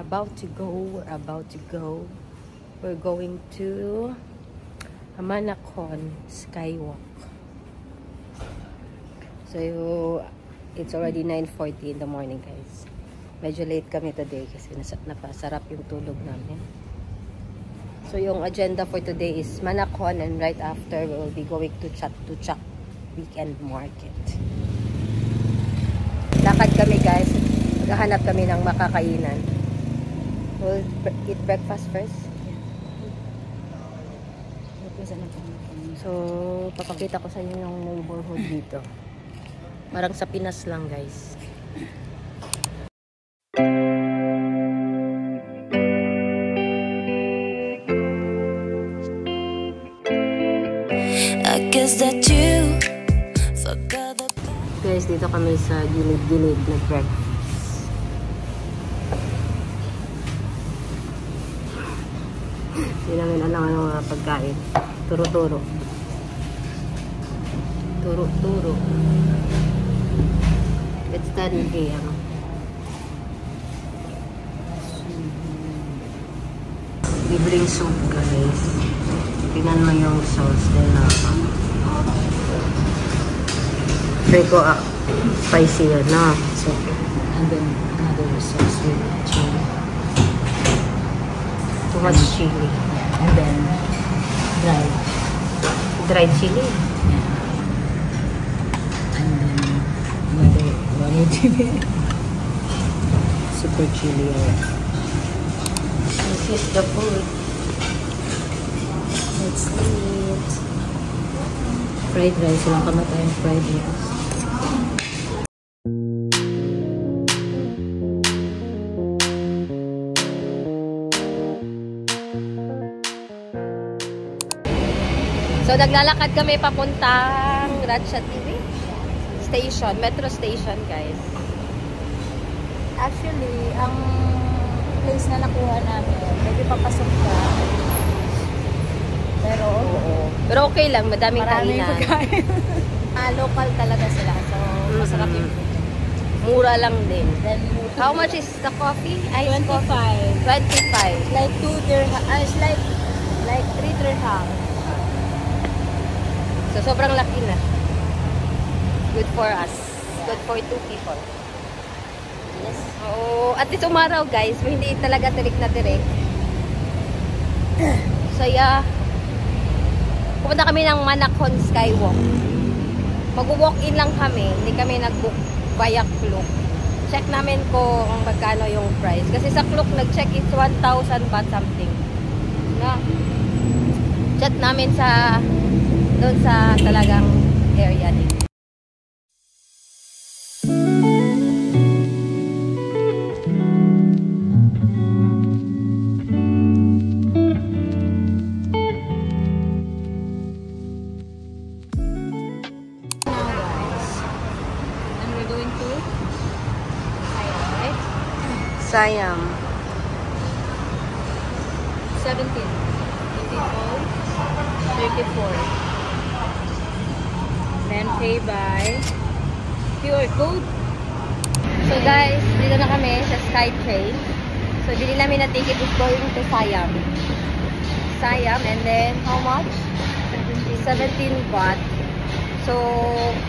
about to go. We're going to Manakon Skywalk. So, it's already 9:40 in the morning, guys. Medyo late kami today kasi napasarap yung tulog namin. So, yung agenda for today is Manakon, and right after, we will be going to Chatuchak Weekend Market. Lakad kami, guys. Maghahanap kami ng makakainan. We'll eat breakfast first. So, papakita ko sa inyo yung neighborhood dito. Parang sa Pinas lang, guys. I guess that you forgot the... Guys, dito kami sa gilid-gilid na breakfast. Hindi namin alam ano mga pagkain. Turo-turo. Turo-turo. It's 10 a.m. Libreng soup, guys. Tingnan mo yung sauce nila. Try ko spicy yan, no? So, and then another sauce with chili. Too much chili. And then dried chili. Yeah. And then another chili. Super chili. This is the food. Let's eat. Fried rice. Walang kamatayang fried rice. So, naglalakad kami papuntang Ratchat TV Station, Metro Station, guys. Actually, ang place na nakuha namin, pwede papasok ka. Pero okay lang, madaming maraming kainan. pagkain. Local talaga sila. So, masarap yung food. Mura lang din. Then, How much is the coffee? Ice 25. coffee? 25. Like 2 dirham. It's like 3 dirham. So, sobrang laki na. Good for us. Good for 2 people. Yes. Oo. At least umaraw, guys. Hindi talaga tirik na tirik. So, yeah. Pupunta kami ng Manakon Skywalk. Mag-walk-in lang kami. Hindi kami nag-book via Klook. Check namin kung magkano yung price. Kasi sa Klook, nag-check it's 1,000 baht something. Na? Chat namin sa doon sa talagang area din. And we're going to Siam. 17. 34. Then pay by QR code. So guys, dito na kami sa SkyTrain. So bili namin na ticket is going to Siam. Siam, and then how much? 17 baht. So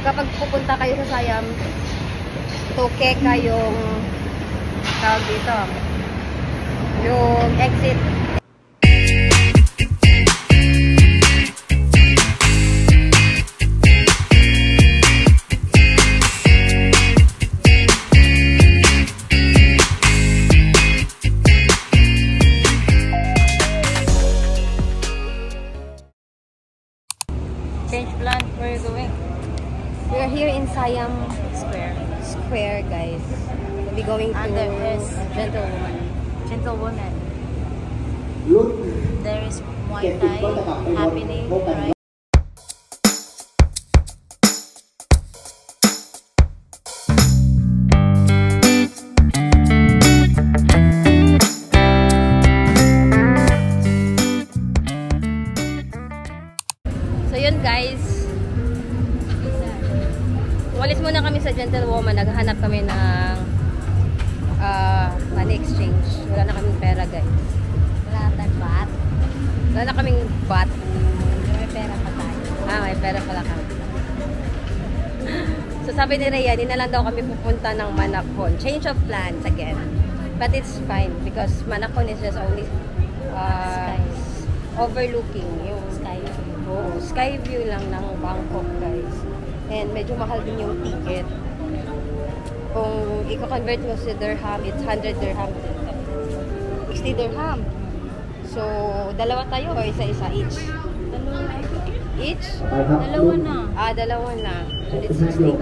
kapag pupunta kayo sa Siam, Tokeka yung tawag dito. Yung exit. Change plan. Where are you going? We are here in Siam Square. guys. We'll be going to And there is Gentlewoman. Gentlewoman. There is Muay Thai happening right. So yun guys. Umalis muna kami sa Gentlewoman. Naghahanap kami ng money exchange. Wala na kaming pera, guys. Wala tayong bat. Wala na kaming baht. May pera pa tayo. May pera pala kami. So sabi ni Rhea, hindi na lang daw kami pupunta ng Manakon. Change of plans again. But it's fine because Manakon is just only overlooking yung Sky view. Oo, sky view lang ng Bangkok, guys. And medyo mahal din yung ticket. Kung i-convert mo sa dirham, it's 100 dirham. 60 dirham. So, dalawa tayo o isa-isa each? Dalawa. Each? Dalawa na. Dalawa na. And it's 60.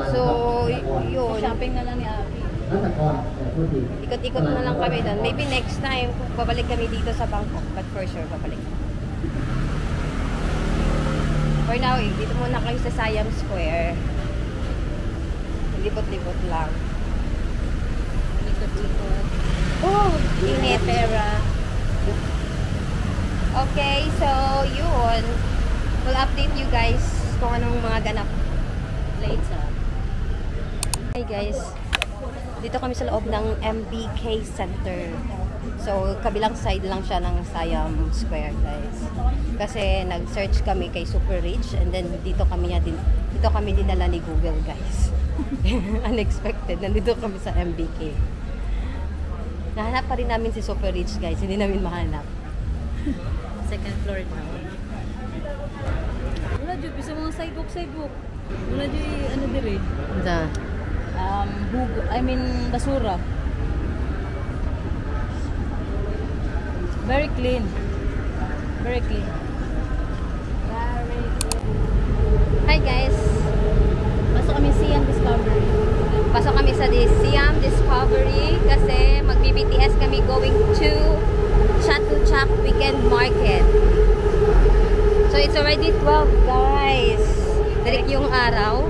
So, yun. Shopping na lang ni Abby. Ikot-ikot na lang kami doon. Maybe next time, babalik kami dito sa Bangkok. But for sure, babalik. For now, dito muna kayo sa Siam Square. Libot-libot lang. Likod-likod. Oh, init. Pera. Okay, so yun. We'll update you guys kung anong mga ganap. Later. Hey guys, dito kami sa loob ng MBK Center. So, kabilang side lang siya ng Siam Square, guys. Kasi nag-search kami kay Super Rich and then dito kami dinala ni Google, guys. Unexpected. Nandito kami sa MBK. Nahanap pa rin namin si Super Rich, guys. Hindi namin mahanap. Second floor na. Wala dyan, bisa mga sidewalk. Wala dyan, ano dire? Basura. Very clean. Very clean. Hi guys! Pasok kami Siam Discovery. Pasok kami sa Siam Discovery kasi mag-BTS kami going to Chatuchak Weekend Market. So it's already 12, guys. Direk yung araw.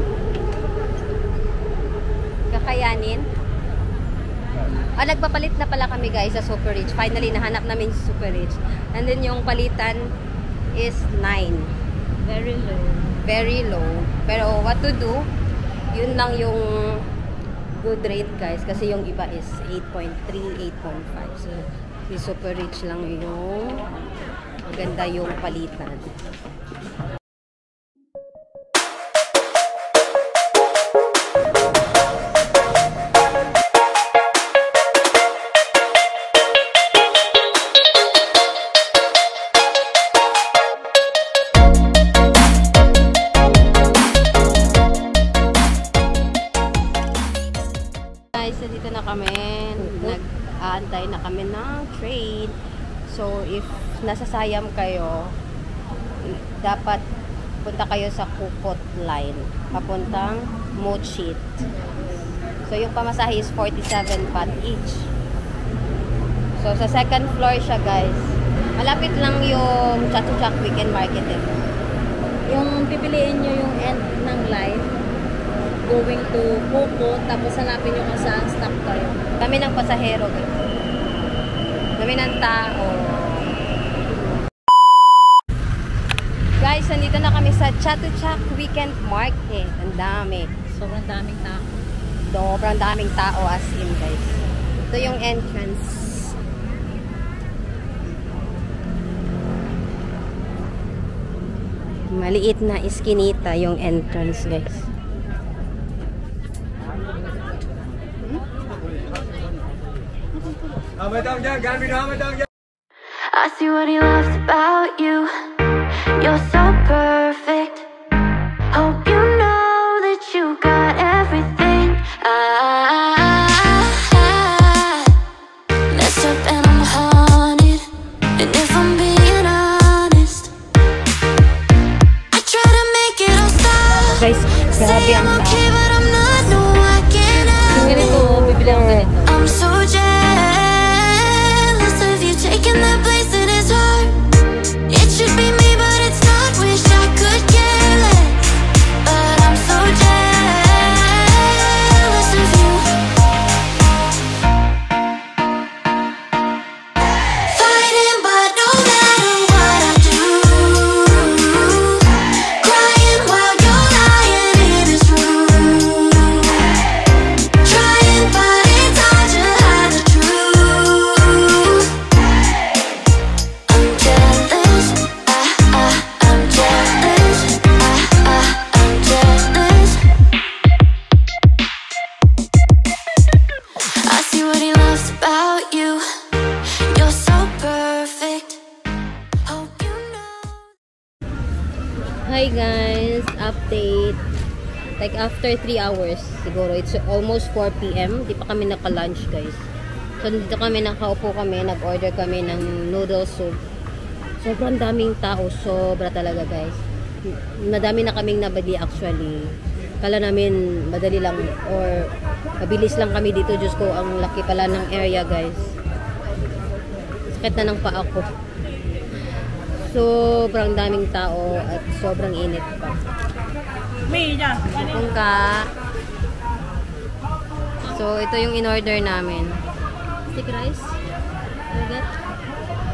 Kakayanin. Nagpapalit na pala kami, guys, sa Super Rich. Finally, nahanap namin si Super Rich. And then yung palitan is 9. Very low. Very low. Pero what to do, yun lang yung good rate, guys. Kasi yung iba is 8.3, 8.5. So, si Super Rich lang yung maganda yung palitan. Dito na kami, nag-aantay na kami ng train. So, if nasa Siam kayo, dapat punta kayo sa Phuket line, papuntang Mochit. So, yung pamasahe is 47 baht each. So, sa second floor siya, guys. Malapit lang yung Chatuchak Weekend Market. Yung pipiliin nyo yung end ng line, going to Phuket, tapos hanapin nyo kung saan stop kayo. Kami ng pasahero, guys. Kami ng tao. Guys, nandito na kami sa Chatuchak Weekend Market. Ang dami. Sobrang daming tao. Sobrang daming tao as in, guys. Ito yung entrance. Maliit na iskinita yung entrance, guys. I see what he loves about you. You're so perfect. Hope you know that you got everything. I messed up and I'm haunted. And if I'm being honest, I try to make it all stop. Guys, grabe Say ang I'm okay, tao. but I'm not. No, I can't help Ganito, bibili ako ganito. I'm so jealous of you taking the place that is hard. It should be me, but it's not. Wish I could care less, but I'm so jealous of you. Fighting, but no matter what I do, crying while you're lying in this room. Hi guys, update. Like after 3 hours siguro, it's almost 4 p.m. Di pa kami naka-lunch guys. So dito kami nakaupo kami, nag-order kami ng noodle soup. Sobrang daming tao, sobra talaga guys. Madami na kaming nabili actually. Kala namin madali lang or mabilis lang kami dito. Diyos ko, ang laki pala ng area guys. Sakit na ng paa ko. Sobrang daming tao at sobrang init pa. Pungka. So, ito yung in-order namin. Sticky rice? What that?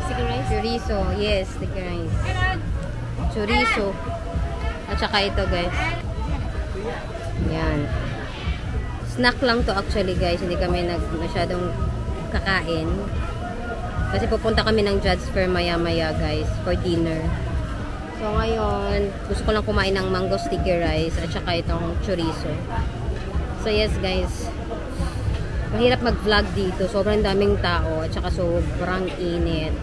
Sticky rice? Chorizo. Yes, sticky rice. Chorizo. At saka ito guys. Yan. Snack lang to actually guys. Hindi kami masyadong kakain. Kasi pupunta kami ng Judge Fair maya-maya guys for dinner. So ngayon, gusto ko lang kumain ng mango sticky rice at saka itong chorizo. So yes guys, mahirap mag-vlog dito. Sobrang daming tao at saka sobrang init.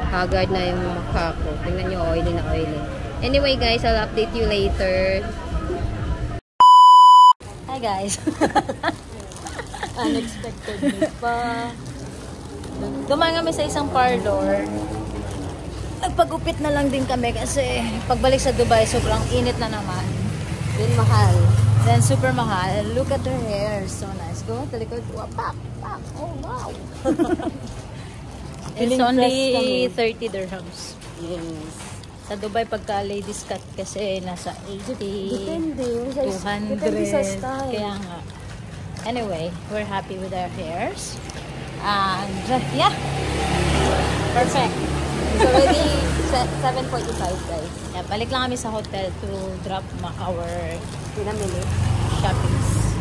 Haggard na yung mukha ko. Tingnan nyo, oily na oily. Anyway guys, I'll update you later. Hi guys. Unexpected pa. Dumaan kami sa isang parlor. Nagpagupit na lang din kami kasi pagbalik sa Dubai, sobrang init na naman. Then mahal. Then super mahal. Look at her hair. So nice. Go to likod. Pak, pak. Oh wow. It's only 30 dirhams. Yes. Sa Dubai, pagka ladies cut kasi nasa 80, Depende. 200. Depende sa style. Kaya nga. Anyway, we're happy with our hairs. And yeah. Perfect. It's already 7:45 guys. Yeah, balik lang kami sa hotel to drop our Pinamili. shoppings.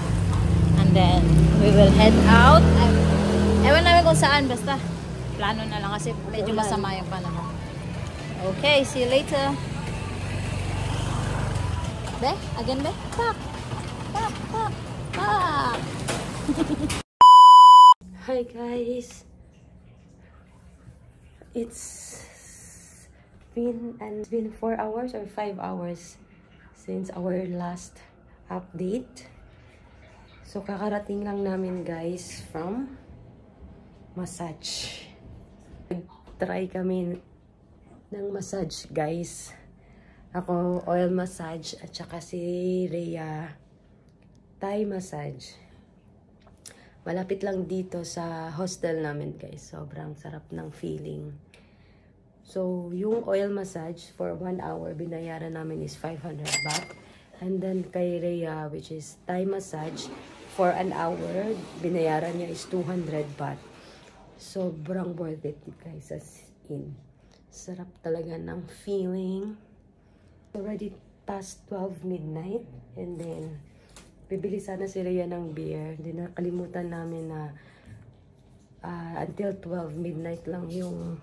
And then, we will head out. Ewan namin kung saan, basta plano na lang kasi medyo masama yung panahon. Okay, see you later. Be? Again, be? Pak! Pak! Pak! Pak! Hi guys. It's been 4 hours or 5 hours since our last update. So kakarating lang namin guys from massage. Try kami ng massage guys. Ako oil massage at saka si Rhea Thai massage. Malapit lang dito sa hostel namin guys. Sobrang sarap ng feeling. So, yung oil massage for 1 hour, binayaran namin is 500 baht. And then kay Rhea, which is Thai massage, for 1 hour, binayaran niya is 200 baht. Sobrang worth it guys, as in. Sarap talaga ng feeling. Already past 12 midnight. And then, bibili sana si Rhea ng beer. Hindi nakalimutan namin na until 12 midnight lang yung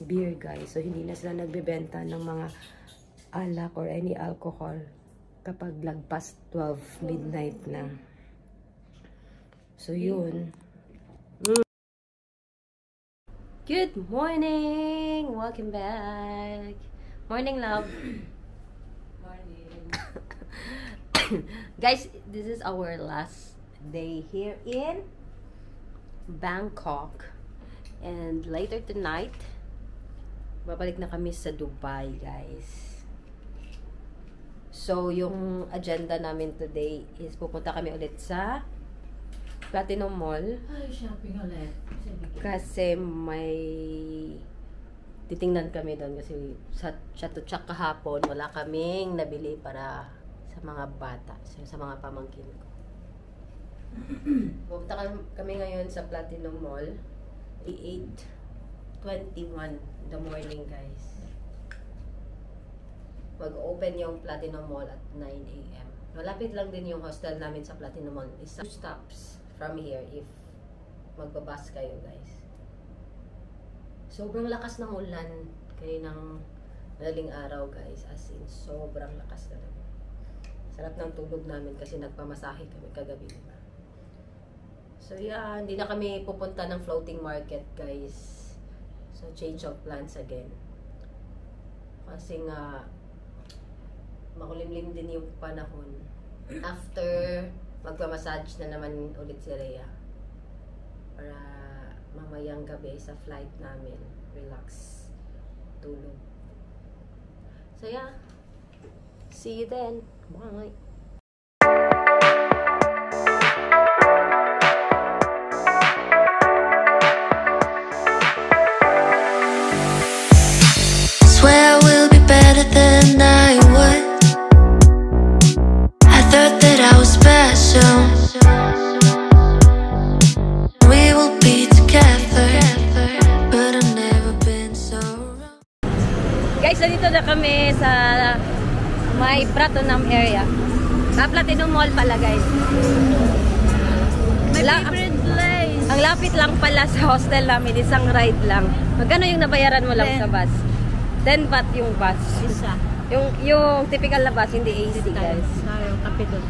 beer guys. So hindi na sila nagbebenta ng mga alak or any alcohol kapag lagpas 12 midnight na. So yun. Good morning! Welcome back! Morning love! Guys, this is our last day here in Bangkok. And later tonight, babalik na kami sa Dubai, guys. So, yung agenda namin today is pupunta kami ulit sa Platinum Mall. Ay, shopping ulit. Kasi may titingnan kami doon kasi sa Chatuchak kahapon wala kaming nabili para sa mga bata, sa mga pamangkin ko. Pupunta kami ngayon sa Platinum Mall. 8:21 in the morning, guys. Mag-open yung Platinum Mall at 9 AM. Malapit lang din yung hostel namin sa Platinum Mall. Is 2 stops from here if magbabas kayo, guys. Sobrang lakas ng ulan kayo ng madaling araw, guys. As in, sobrang lakas talaga. Sarap ng tulog namin kasi nagpamasahe kami kagabi. So yeah, hindi na kami pupunta ng floating market guys. So change of plans again. Kasi nga, makulimlim din yung panahon. After, magpamassage na naman ulit si Rhea. Para mamayang gabi sa flight namin. Relax. Tulog. So yeah. See you then. Bye. Swear we'll be better than I was. I thought that I was special. We will be together, but I've never been so wrong. Guys, nandito na kami sa may Pratunam area. Platinum Mall pala, guys. My favorite place. Ang lapit lang pala sa hostel namin, isang ride lang. Magkano yung nabayaran mo lang sa bus? 10 baht yung bus. Isa. Yung typical na bus, hindi AC, guys. Sayang, kape doon.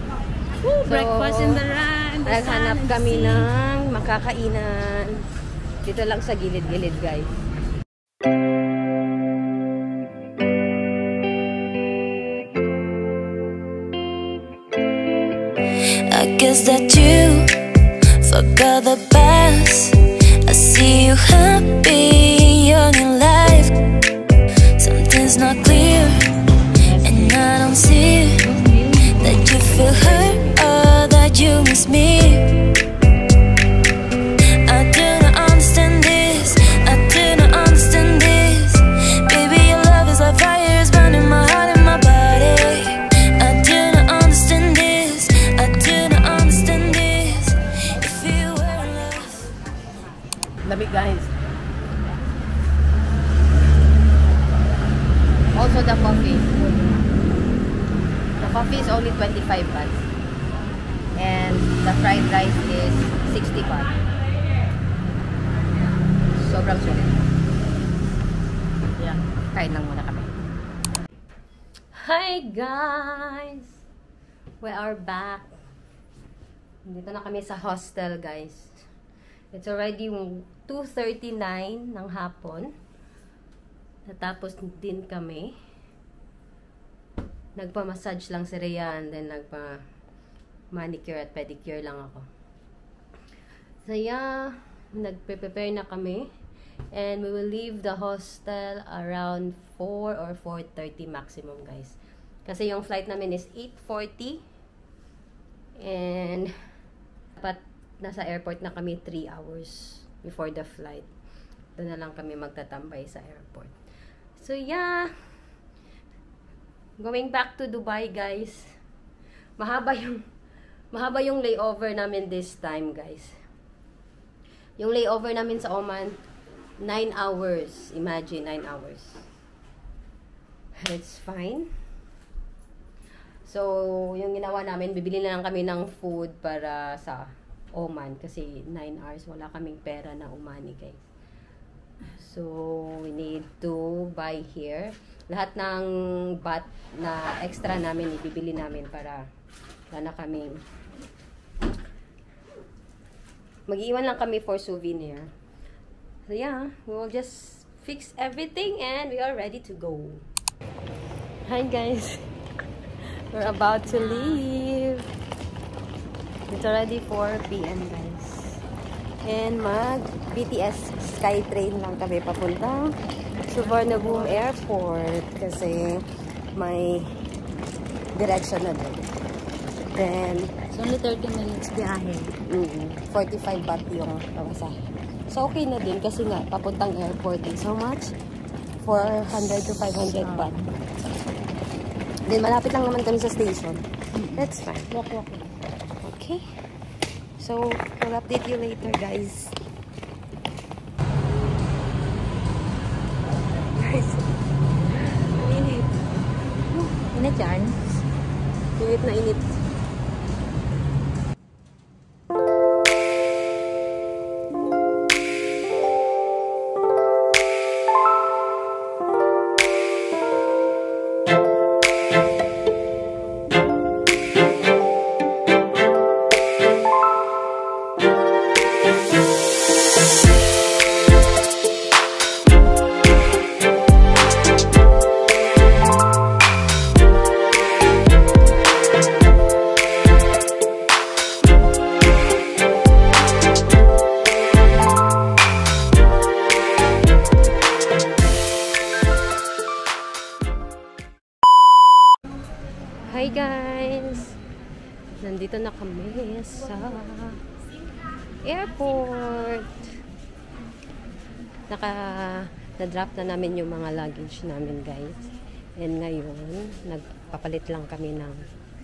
So, Breakfast in the sun. naghanap kami ng makakainan. Dito lang sa gilid-gilid, guys. I guess that you forgot the best. I see you happy on your life. Something's not clear, and I don't see that you feel hurt or that you miss me. I do not understand this. I do not understand this. Baby, your love is like fire, it's burning my heart and my body. I do not understand this. I do not understand this. If you were in love. Lamig, guys. Also the coffee. The coffee is only 25 baht. And the fried rice is 60 baht. Sobrang sulit. Yeah, kain lang muna kami. Hi guys! We are back. Dito na kami sa hostel, guys. It's already 2:39 ng hapon. Natapos din kami. Nagpa-massage lang si Rhea and then nagpa-manicure at pedicure lang ako. So yeah, nagpe-prepare na kami. And we will leave the hostel around 4 or 4:30 maximum, guys. Kasi yung flight namin is 8:40. And dapat nasa airport na kami 3 hours before the flight. Doon na lang kami magtatambay sa airport. So yeah, going back to Dubai, guys. Mahaba yung layover namin this time, guys. Yung layover namin sa Oman, 9 hours. Imagine, 9 hours. It's fine. So, yung ginawa namin, bibili na lang kami ng food para sa Oman. Kasi 9 hours, wala kaming pera na umani, guys. So, we need to buy here. Lahat ng baht na extra namin, ibibili namin para wala na kami. Mag-iwan lang kami for souvenir. So, yeah, we will just fix everything and we are ready to go. Hi, guys. We're about to leave. It's already 4 p.m. guys. And mag-BTS Skytrain lang kami papunta Suvarnabhumi Airport kasi may direction na doon. Then, It's only 30 minutes biyahe. 45 baht yung pamasahe. So, okay na din kasi nga, papuntang airport is how much? 400 to 500 baht. Then, malapit lang naman kami sa station. That's fine. Walk. Okay. So, we'll update you later, guys. Guys, init. Init yan? Init na init. Hi guys! Nandito na kami sa airport. Na-drop na namin yung mga luggage namin guys. And ngayon, nagpapalit lang kami ng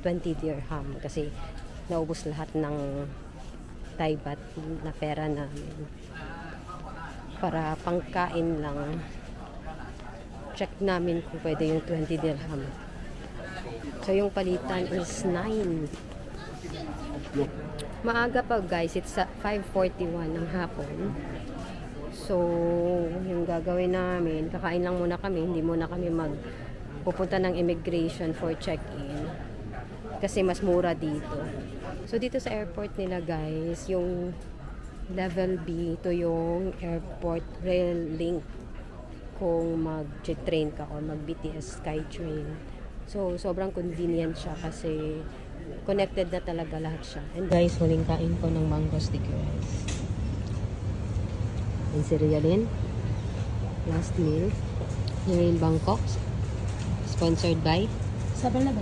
20 dirham kasi naubos lahat ng Thai baht na pera namin. Para pangkain lang. Check namin kung pwede yung 20 dirham. So yung palitan is 9. Maaga pa guys, it's 5:41 ng hapon. So, yung gagawin namin, kakain lang muna kami, hindi muna kami pupunta ng immigration for check-in. Kasi mas mura dito. So, dito sa airport nila guys, yung level B, ito yung airport rail link kung mag-train ka o mag-BTS Skytrain. So, sobrang convenient siya kasi connected na talaga lahat siya. And guys, huling kain ko ng mango stickers. And cerealin. Last meal. Here in Bangkok. Sponsored by? Sabi na ba?